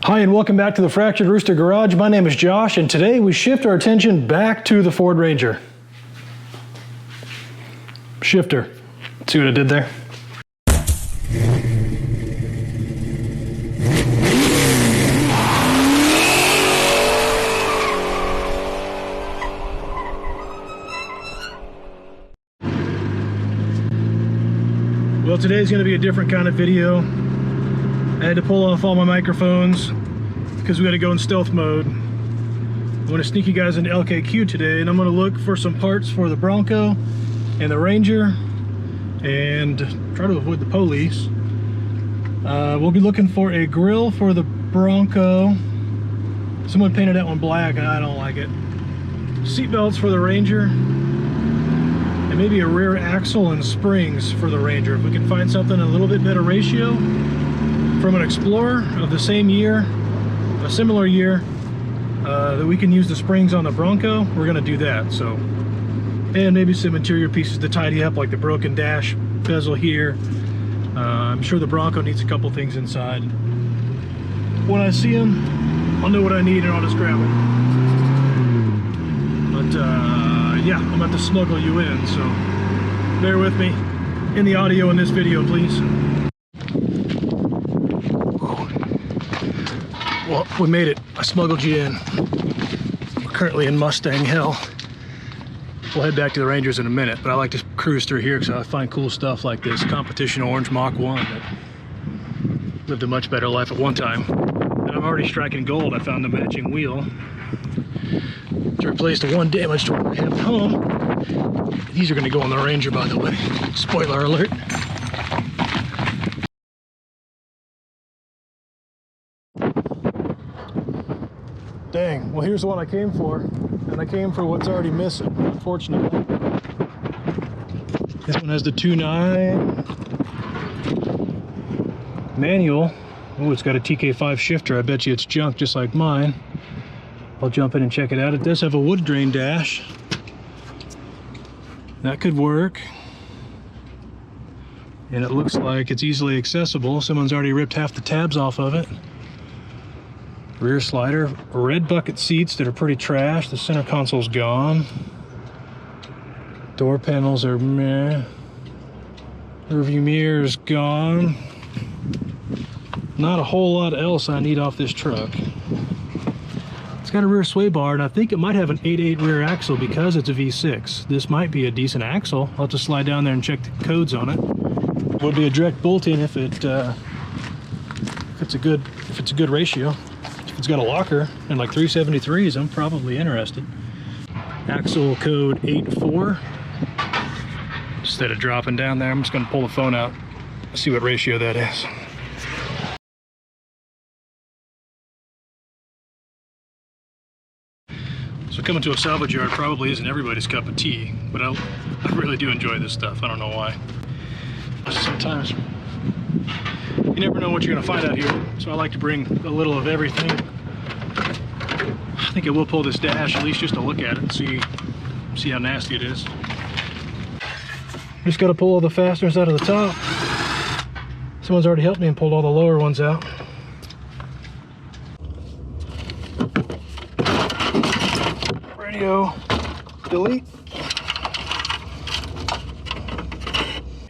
Hi and welcome back to the Fractured Rooster Garage. My name is Josh and today we shift our attention back to the Ford Ranger. Shifter. See what I did there? Well, today's going to be a different kind of video. I had to pull off all my microphones because we got to go in stealth mode. I want to sneak you guys into LKQ today, and I'm going to look for some parts for the Bronco and the Ranger and try to avoid the police. We'll be looking for a grill for the Bronco. Someone painted that one black and I don't like it. Seat belts for the Ranger, and maybe a rear axle and springs for the Ranger. If we can find something in a little bit better ratio from an Explorer of the same year, a similar year, that we can use the springs on the Bronco, we're gonna do that. So, and maybe some interior pieces to tidy up, like the broken dash bezel here. I'm sure the Bronco needs a couple things inside. When I see them, I'll know what I need and I'll just grab them. But yeah, I'm about to smuggle you in, so bear with me in the audio in this video, please. Well, we made it. I smuggled you in. We're currently in Mustang hell. We'll head back to the Rangers in a minute, but I like to cruise through here because I find cool stuff like this competition orange Mach 1 that lived a much better life at one time. And I'm already striking gold. I found the matching wheel to replace the one damaged one I have at home. These are going to go on the Ranger, by the way. Spoiler alert. Dang, well here's the one I came for, and I came for what's already missing, unfortunately. This one has the 2.9 manual. Oh, it's got a TK5 shifter. I bet you it's junk just like mine. I'll jump in and check it out. It does have a wood grain dash. That could work. And it looks like it's easily accessible. Someone's already ripped half the tabs off of it. Rear slider, red bucket seats that are pretty trash. The center console's gone. Door panels are meh. Rearview mirror is gone. Not a whole lot else I need off this truck. It's got a rear sway bar, and I think it might have an 8.8 rear axle because it's a V6. This might be a decent axle. I'll have to slide down there and check the codes on it. Would be a direct bolt-in if it's a good ratio. If it's got a locker and like 373s, I'm probably interested. Axle code 84. Instead of dropping down there, I'm just gonna pull the phone out, see what ratio that is. So coming to a salvage yard probably isn't everybody's cup of tea, but I really do enjoy this stuff. I don't know why. Sometimes you never know what you're gonna find out here, so I like to bring a little of everything. I think I will pull this dash at least just to look at it and see how nasty it is. Just got to pull all the fasteners out of the top. Someone's already helped me and pulled all the lower ones out. Radio, delete.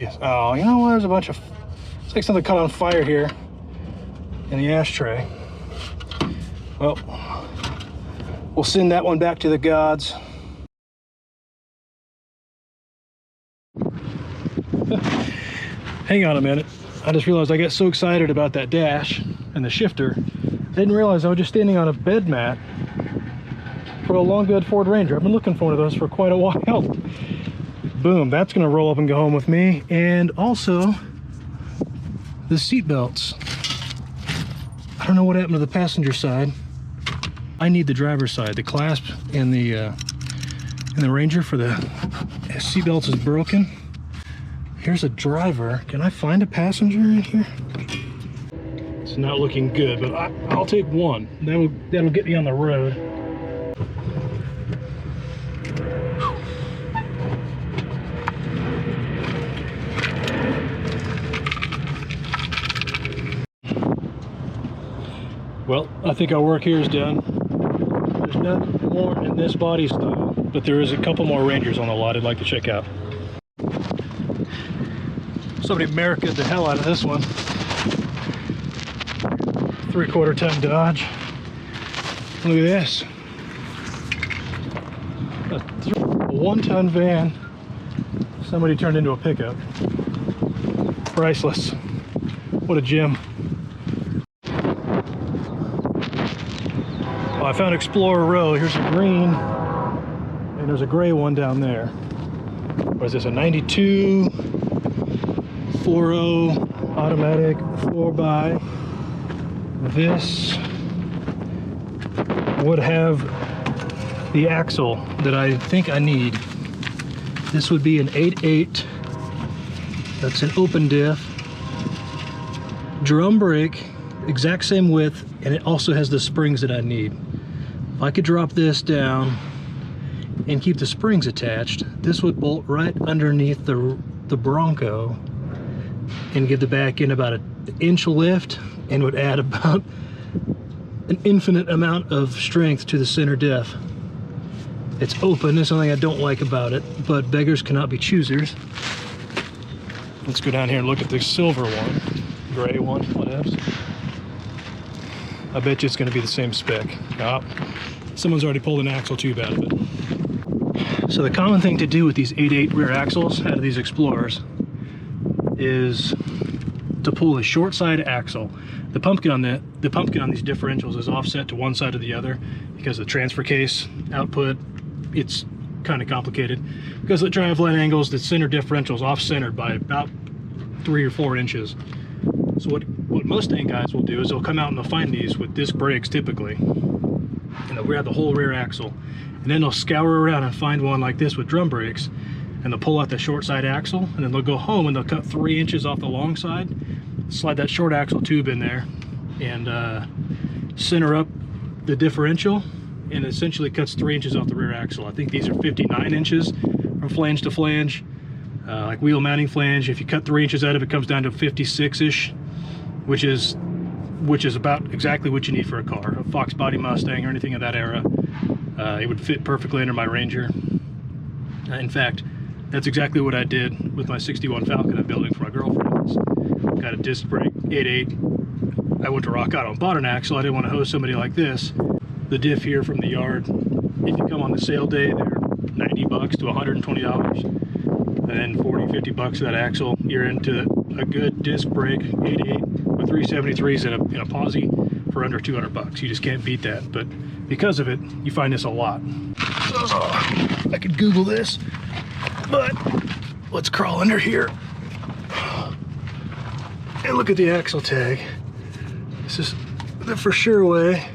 Yes. Oh, you know what? There's a bunch of, it's like something caught on fire here in the ashtray. Well, we'll send that one back to the gods. Hang on a minute. I just realized I got so excited about that dash and the shifter. I didn't realize I was just standing on a bed mat for a long good Ford Ranger. I've been looking for one of those for quite a while. Boom, that's gonna roll up and go home with me. And also the seat belts. I don't know what happened to the passenger side. I need the driver's side. The clasp in the Ranger for the seat belts is broken. Here's a driver. Can I find a passenger in here? It's not looking good, but I'll take one. That'll get me on the road. Well, I think our work here is done. There's none more in this body style, but there is a couple more Rangers on the lot I'd like to check out. Somebody America'd the hell out of this one. 3/4 ton Dodge. Look at this. A 1-ton van. Somebody turned into a pickup. Priceless. What a gem. Well, I found Explorer Row. Here's a green, and there's a gray one down there. What is this, a 92 4.0 automatic 4x? This would have the axle that I think I need. This would be an 8.8. That's an open diff. Drum brake, exact same width, and it also has the springs that I need. If I could drop this down and keep the springs attached, this would bolt right underneath the Bronco and give the back end about an inch lift, and would add about an infinite amount of strength to the center diff. It's open, that's something I don't like about it, but beggars cannot be choosers. Let's go down here and look at the silver one, gray one, whatevs. I bet you it's going to be the same spec. Oh, someone's already pulled an axle tube out of it. So the common thing to do with these 8.8 rear axles out of these Explorers is to pull the short side axle. The pumpkin on these differentials is offset to one side or the other because the transfer case output, it's kind of complicated. Because of the driveline angles, the center differential is off-centered by about 3 or 4 inches. So what Mustang guys will do is they'll come out and they'll find these with disc brakes typically, and they'll grab the whole rear axle, and then they'll scour around and find one like this with drum brakes, and they'll pull out the short side axle, and then they'll go home and they'll cut 3 inches off the long side, slide that short axle tube in there, and center up the differential, and it essentially cuts 3 inches off the rear axle. I think these are 59 inches from flange to flange. Like wheel mounting flange, if you cut 3 inches out of it, it comes down to 56-ish, which is about exactly what you need for a car, a Fox body Mustang or anything of that era. It would fit perfectly under my Ranger. In fact, that's exactly what I did with my 61 Falcon I'm building for my girlfriend. Got a disc brake 8.8. I went to Rock Auto and bought an axle. I didn't want to hose somebody like this. The diff here from the yard, if you come on the sale day, they're $90 to $120. And then 40, 50 bucks for that axle. You're into a good disc brake 8.8 with 373s and a posi for under 200 bucks. You just can't beat that. But because of it, you find this a lot. I could Google this, but let's crawl under here and look at the axle tag. This is the for sure way.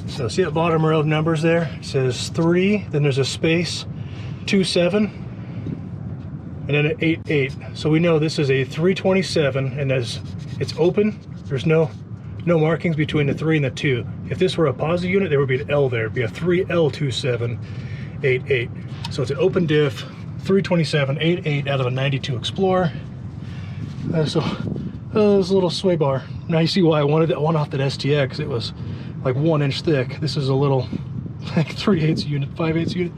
So see that bottom row of numbers there? It says 3, then there's a space, 27, and then an 8.8. So we know this is a 327, and as it's open, there's no markings between the 3 and the 2. If this were a posi unit, there would be an L there. It'd be a 3L2788. So it's an open diff, 327 8.8 out of a 92 Explorer. So there's a little sway bar. Now you see why I wanted that one off that STX. It was like 1 inch thick. This is a little like 3/8 unit, 5/8 unit,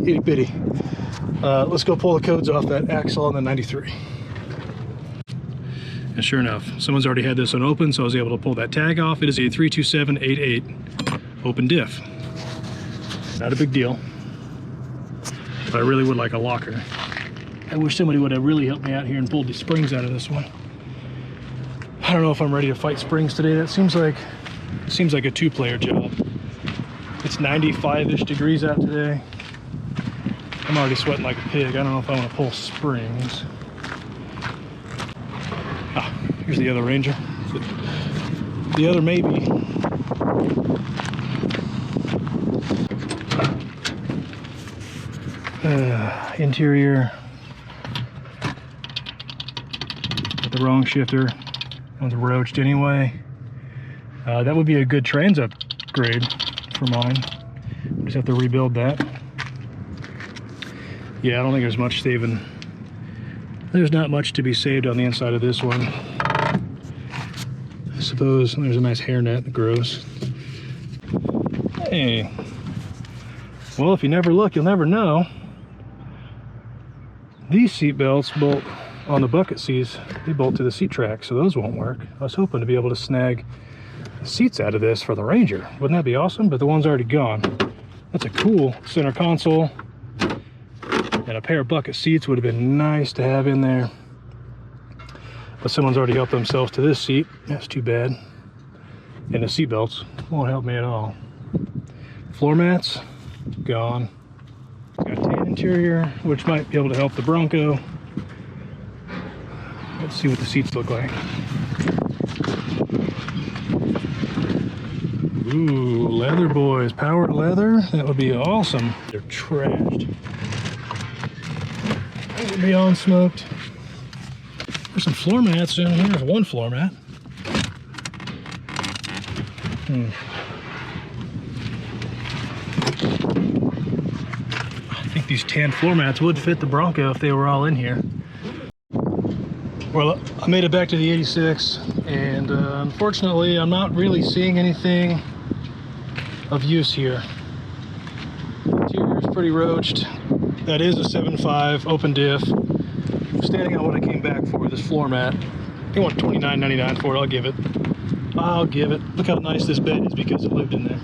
itty bitty. Let's go pull the codes off that axle on the 93. And sure enough, someone's already had this one open, so I was able to pull that tag off. It is a 32788 open diff. Not a big deal, but I really would like a locker. I wish somebody would have really helped me out here and pulled the springs out of this one. I don't know if I'm ready to fight springs today. That seems like a 2-player job. It's 95-ish degrees out today. I'm already sweating like a pig. I don't know if I want to pull springs. Ah, here's the other Ranger. The other maybe. Interior. Got the wrong shifter. One's roached anyway. That would be a good trans upgrade for mine. Just have to rebuild that. Yeah, I don't think there's much saving There's not much to be saved on the inside of this one. I suppose there's a nice hairnet that grows. Hey, well, if you never look, you'll never know. These seat belts bolt on the bucket seats, they bolt to the seat track, so those won't work. I was hoping to be able to snag the seats out of this for the Ranger. Wouldn't that be awesome? But the one's already gone. That's a cool center console, and a pair of bucket seats would have been nice to have in there. But someone's already helped themselves to this seat. That's too bad. And the seat belts won't help me at all. Floor mats, gone. Got tan interior, which might be able to help the Bronco. Let's see what the seats look like. Ooh, leather boys, powered leather. That would be awesome. They're trashed. That would be unsmoked. There's some floor mats in here. There's one floor mat. I think these tan floor mats would fit the Bronco if they were all in here. Well, I made it back to the 86, and unfortunately I'm not really seeing anything of use here. The interior is pretty roached. That is a 7.5 open diff. Standing on what I came back for, this floor mat. They want $29.99 for it. I'll give it. I'll give it. Look how nice this bed is because it lived in there.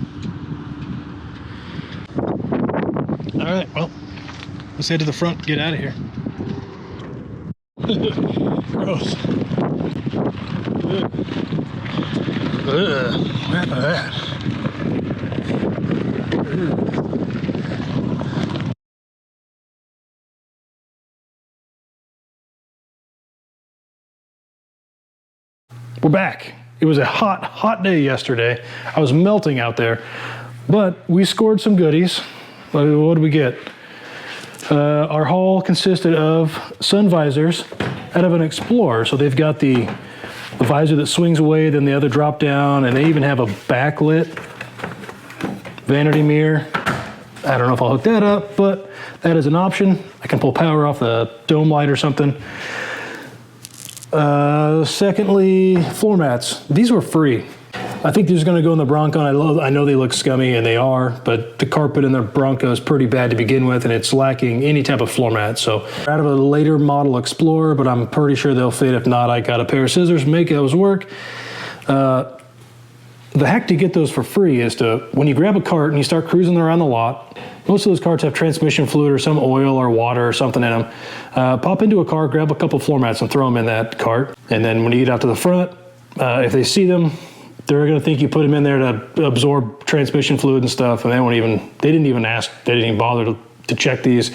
All right, well, let's head to the front and get out of here. Gross. What happened to that? We're back. It was a hot day yesterday. I was melting out there, but we scored some goodies. What did we get? Our haul consisted of sun visors out of an Explorer. So they've got the visor that swings away, then the other drop down, and they even have a backlit vanity mirror. I don't know if I'll hook that up, but that is an option. I can pull power off the dome light or something. Secondly, floor mats. These were free. I think these are going to go in the Bronco. I know they look scummy, and they are, but the carpet in the Bronco is pretty bad to begin with, and it's lacking any type of floor mat. So out of a later model Explorer, but I'm pretty sure they'll fit. If not, I got a pair of scissors, make those work. The hack to get those for free is to, when you grab a cart and you start cruising around the lot, most of those carts have transmission fluid or some oil or water or something in them. Pop into a car, grab a couple floor mats and throw them in that cart. And then when you get out to the front, if they see them, they're going to think you put them in there to absorb transmission fluid and stuff. And they didn't even ask, they didn't even bother to check these.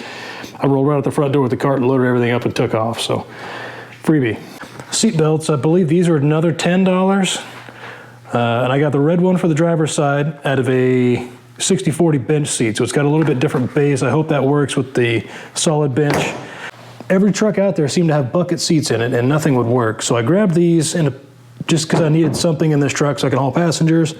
I rolled right out the front door with the cart and loaded everything up and took off. So freebie. Seat belts, I believe these are another $10. And I got the red one for the driver's side out of a 60/40 bench seat, so it's got a little bit different base. I hope that works with the solid bench. Every truck out there seemed to have bucket seats in it, and nothing would work. So I grabbed these just because I needed something in this truck so I can haul passengers.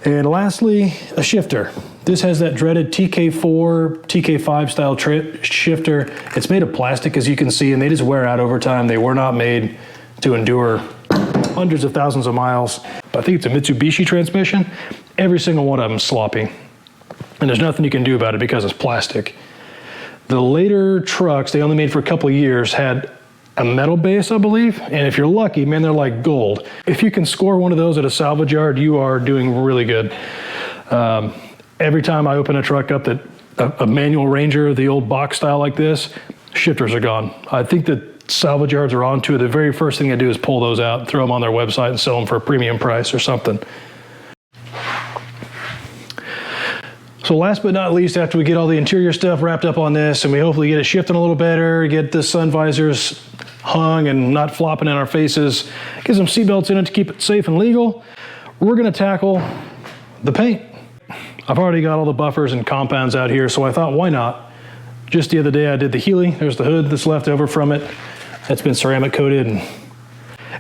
And lastly, a shifter. This has that dreaded TK4, TK5 style shifter. It's made of plastic, as you can see, and they just wear out over time. They were not made to endure hundreds of thousands of miles. I think it's a Mitsubishi transmission. Every single one of them is sloppy. And there's nothing you can do about it because it's plastic. The later trucks, they only made for a couple of years, had a metal base, I believe. And if you're lucky, man, they're like gold. If you can score one of those at a salvage yard, you are doing really good. Every time I open a truck up, a manual Ranger, the old box style like this, shifters are gone. I think that salvage yards are onto it. The very first thing I do is pull those out and throw them on their website and sell them for a premium price or something. So last but not least, after we get all the interior stuff wrapped up on this and we hopefully get it shifting a little better, get the sun visors hung and not flopping in our faces, get some seat belts in it to keep it safe and legal, we're gonna tackle the paint. I've already got all the buffers and compounds out here, so I thought, why not? Just the other day I did the Healy. There's the hood that's left over from it. That's been ceramic coated. And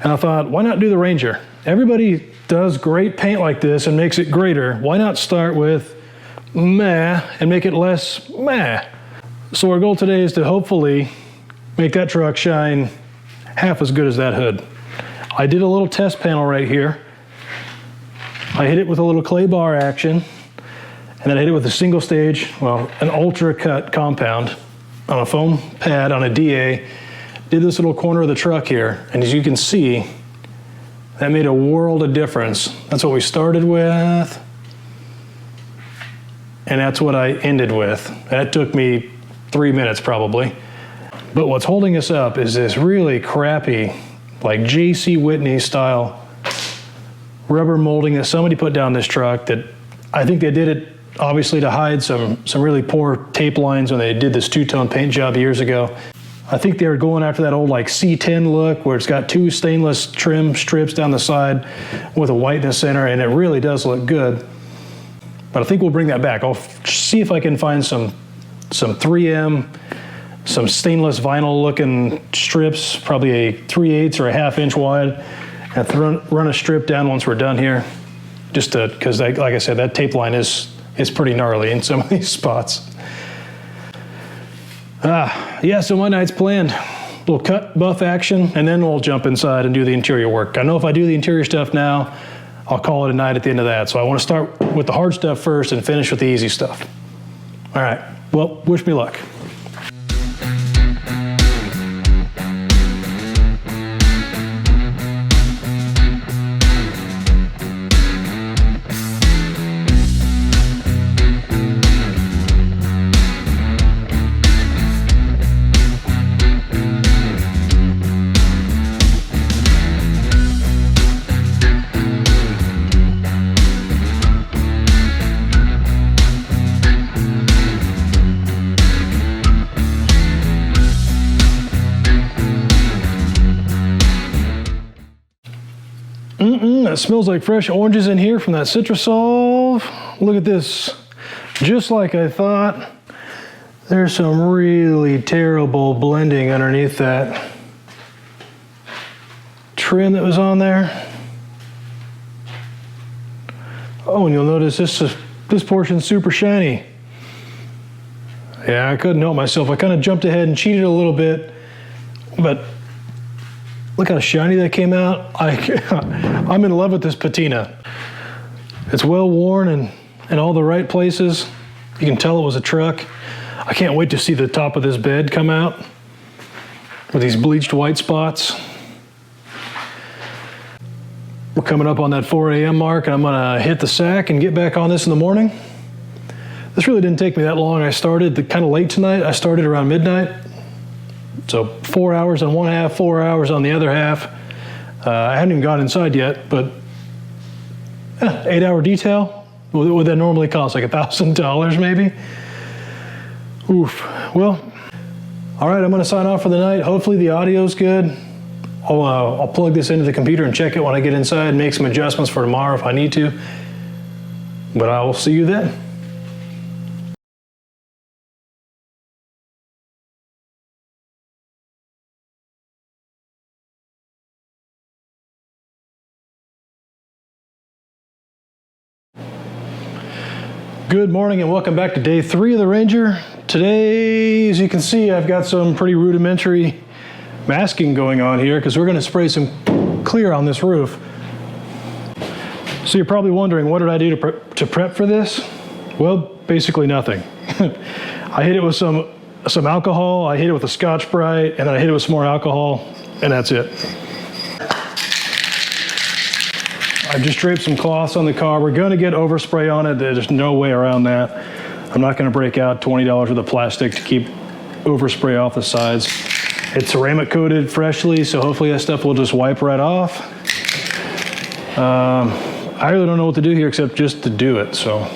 I thought, why not do the Ranger? Everybody does great paint like this and makes it greater. Why not start with meh and make it less meh? So our goal today is to hopefully make that truck shine half as good as that hood. I did a little test panel right here. I hit it with a little clay bar action, and then I hit it with a single stage, well, an ultra cut compound on a foam pad on a DA. Did this little corner of the truck here, and as you can see, that made a world of difference. That's what we started with, and that's what I ended with. That took me 3 minutes probably. But what's holding us up is this really crappy, like J.C. Whitney style rubber molding that somebody put down this truck that I think they did it obviously to hide some really poor tape lines when they did this two-tone paint job years ago. I think they were going after that old like C10 look where it's got two stainless trim strips down the side with a white in the center, and it really does look good. But I think we'll bring that back. I'll see if I can find some 3M, some stainless vinyl looking strips, probably a 3/8 or a 1/2 inch wide, and run a strip down once we're done here. Just to, because like I said, that tape line is pretty gnarly in some of these spots. Yeah, so my night's planned. We'll cut buff action, and then we'll jump inside and do the interior work. I know if I do the interior stuff now, I'll call it a night at the end of that. So I want to start with the hard stuff first and finish with the easy stuff. All right, well, wish me luck. That smells like fresh oranges in here from that Citrusolve. Look at this. Just like I thought, there's some really terrible blending underneath that trim that was on there. Oh, and you'll notice this portion's super shiny. Yeah, I couldn't help myself. I kind of jumped ahead and cheated a little bit, but look how shiny that came out. I'm in love with this patina. It's well worn and in all the right places. You can tell it was a truck. I can't wait to see the top of this bed come out with these bleached white spots. We're coming up on that 4 a.m. mark, and I'm gonna hit the sack and get back on this in the morning. This really didn't take me that long. I started kind of late tonight. I started around midnight. So 4 hours on one half, 4 hours on the other half. I hadn't even got inside yet, but 8-hour detail, what would that normally cost? Like $1,000 maybe? Oof. Well, all right, I'm gonna sign off for the night. Hopefully the audio's good. I'll plug this into the computer and check it when I get inside and make some adjustments for tomorrow if I need to. But I will see you then. Good morning and welcome back to day 3 of the Ranger. Today, as you can see, I've got some pretty rudimentary masking going on here because we're going to spray some clear on this roof. So you're probably wondering, what did I do to prep for this? Well, basically nothing. I hit it with some alcohol, I hit it with a Scotch-Brite, and then I hit it with some more alcohol, and that's it. I just draped some cloths on the car. We're gonna get overspray on it. There's no way around that. I'm not gonna break out $20 worth of plastic to keep overspray off the sides. It's ceramic coated freshly, so hopefully that stuff will just wipe right off. I really don't know what to do here except just to do it, so.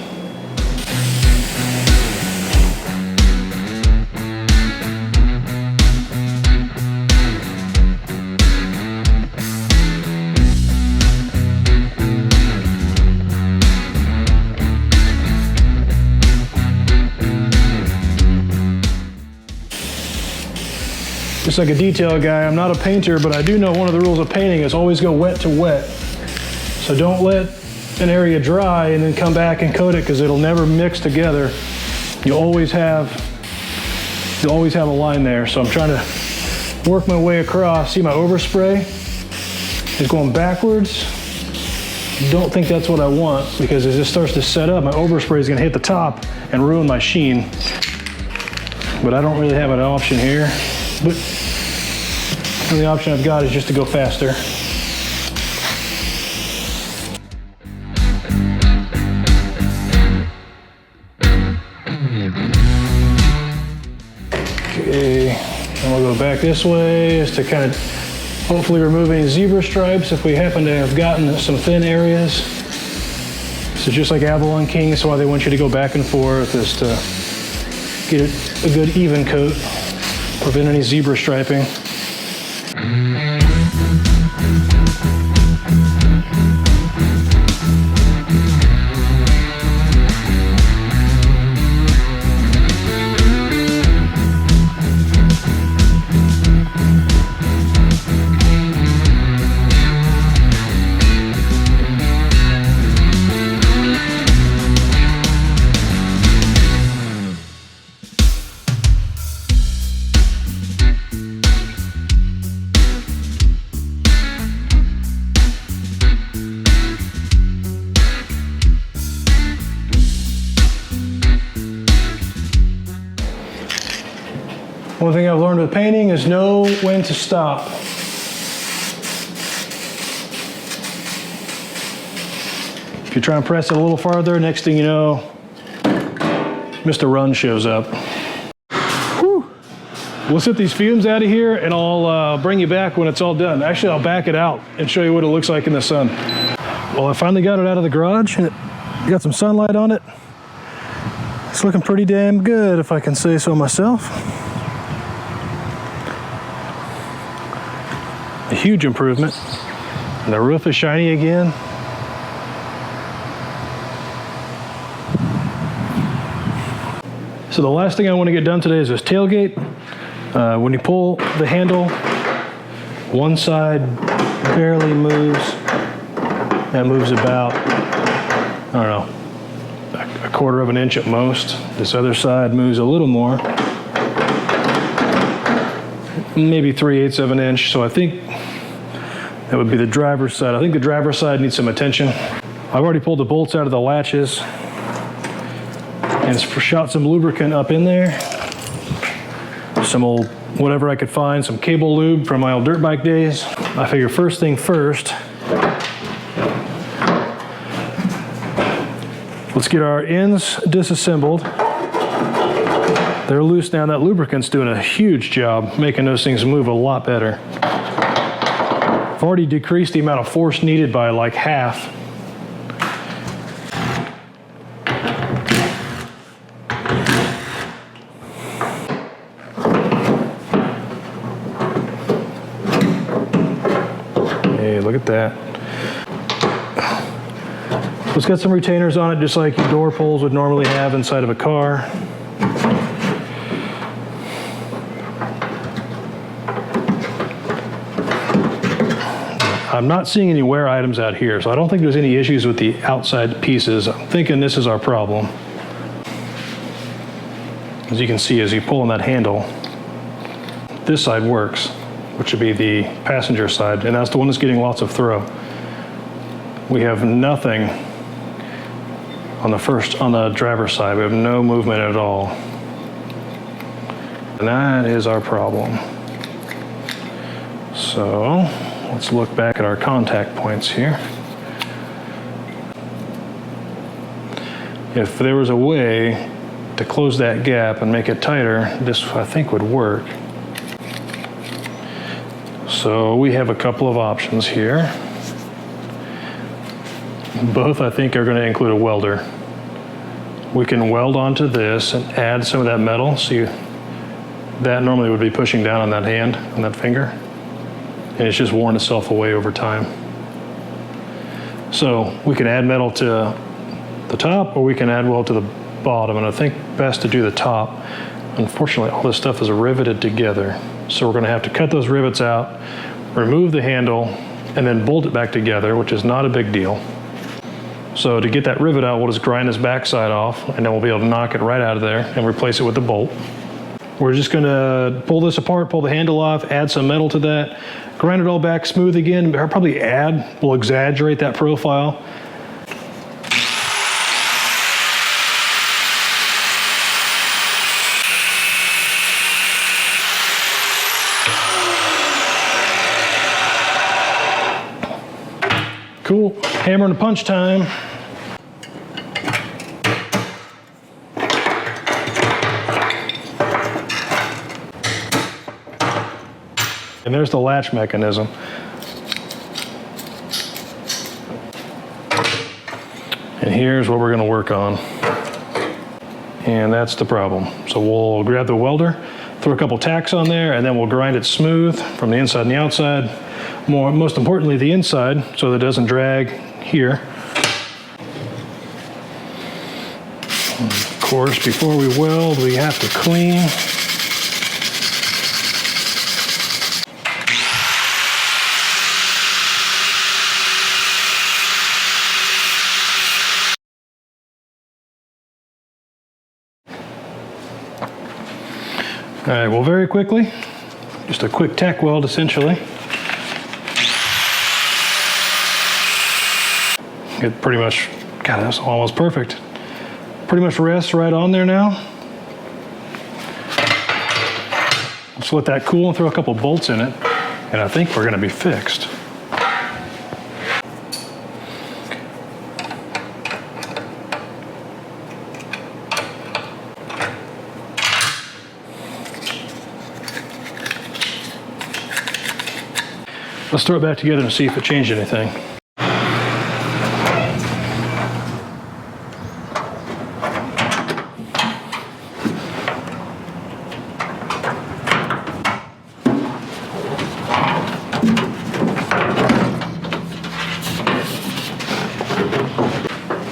Just like a detail guy, I'm not a painter, but I do know one of the rules of painting is always go wet to wet. So don't let an area dry and then come back and coat it because it'll never mix together. You'll always have a line there. So I'm trying to work my way across. See, my overspray is going backwards. Don't think that's what I want, because as this starts to set up, my overspray is going to hit the top and ruin my sheen. But I don't really have an option here. But the only option I've got is just to go faster. Okay, and we'll go back this way just to kind of hopefully remove any zebra stripes if we happen to have gotten some thin areas. So just like Avalon King, that's why they want you to go back and forth, is to get a good even coat, prevent any zebra striping. One thing I've learned with painting is know when to stop. If you try and press it a little farther, next thing you know, Mr. Run shows up. Whew. We'll set these fumes out of here and I'll bring you back when it's all done. Actually, I'll back it out and show you what it looks like in the sun. Well, I finally got it out of the garage and it got some sunlight on it. It's looking pretty damn good, if I can say so myself. A huge improvement. And the roof is shiny again. So the last thing I want to get done today is this tailgate. When you pull the handle, one side barely moves. That moves about, I don't know, a quarter of an inch at most. This other side moves a little more. Maybe 3/8 of an inch. So I think that would be the driver's side. I think the driver's side needs some attention. I've already pulled the bolts out of the latches and shot some lubricant up in there. Some old, whatever I could find, some cable lube from my old dirt bike days. I figure first thing first, let's get our ends disassembled. They're loose now. That lubricant's doing a huge job making those things move a lot better. I've already decreased the amount of force needed by like half. Hey, look at that. It's got some retainers on it, just like your door pulls would normally have inside of a car. I'm not seeing any wear items out here, so I don't think there's any issues with the outside pieces. I'm thinking this is our problem. As you can see, as you pull on that handle, this side works, which would be the passenger side, and that's the one that's getting lots of throw. We have nothing on the driver's side. We have no movement at all. And that is our problem. So let's look back at our contact points here. If there was a way to close that gap and make it tighter, this I think would work. So we have a couple of options here. Both I think are going to include a welder. We can weld onto this and add some of that metal. See, that normally would be pushing down on that hand, on that finger. And it's just worn itself away over time. So we can add metal to the top, or we can add weld to the bottom, and I think best to do the top. Unfortunately, all this stuff is riveted together, so we're going to have to cut those rivets out, remove the handle, and then bolt it back together, which is not a big deal. So to get that rivet out, we'll just grind this backside off, and then we'll be able to knock it right out of there and replace it with the bolt. We're just gonna pull this apart, pull the handle off, add some metal to that, grind it all back smooth again. I'll probably we'll exaggerate that profile. Cool, hammer and punch time. And there's the latch mechanism. And here's what we're going to work on. And that's the problem. So we'll grab the welder, throw a couple tacks on there, and then we'll grind it smooth from the inside and the outside. Most importantly, the inside, so that it doesn't drag here. And of course, before we weld, we have to clean. All right, well, very quickly, just a quick tack weld essentially. It pretty much, God, that's almost perfect. Pretty much rests right on there now. Let's let that cool and throw a couple bolts in it, and I think we're gonna be fixed. Let's throw it back together and see if it changed anything.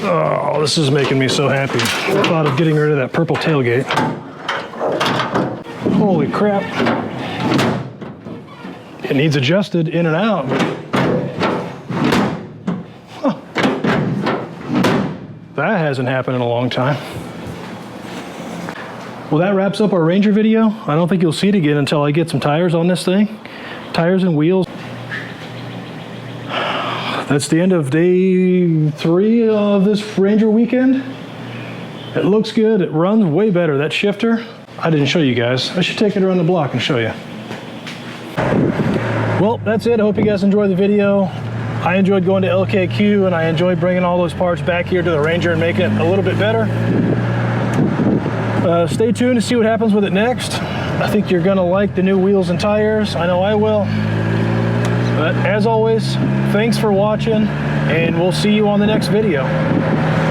Oh, this is making me so happy. The thought of getting rid of that purple tailgate. Holy crap. It needs adjusted in and out. Huh. That hasn't happened in a long time. Well, that wraps up our Ranger video. I don't think you'll see it again until I get some tires on this thing. Tires and wheels. That's the end of day 3 of this Ranger weekend. It looks good. It runs way better. That shifter, I didn't show you guys. I should take it around the block and show you. Well, that's it. I hope you guys enjoyed the video. I enjoyed going to LKQ, and I enjoyed bringing all those parts back here to the Ranger and making it a little bit better. Stay tuned to see what happens with it next. I think you're gonna like the new wheels and tires. I know I will. But as always, thanks for watching, and we'll see you on the next video.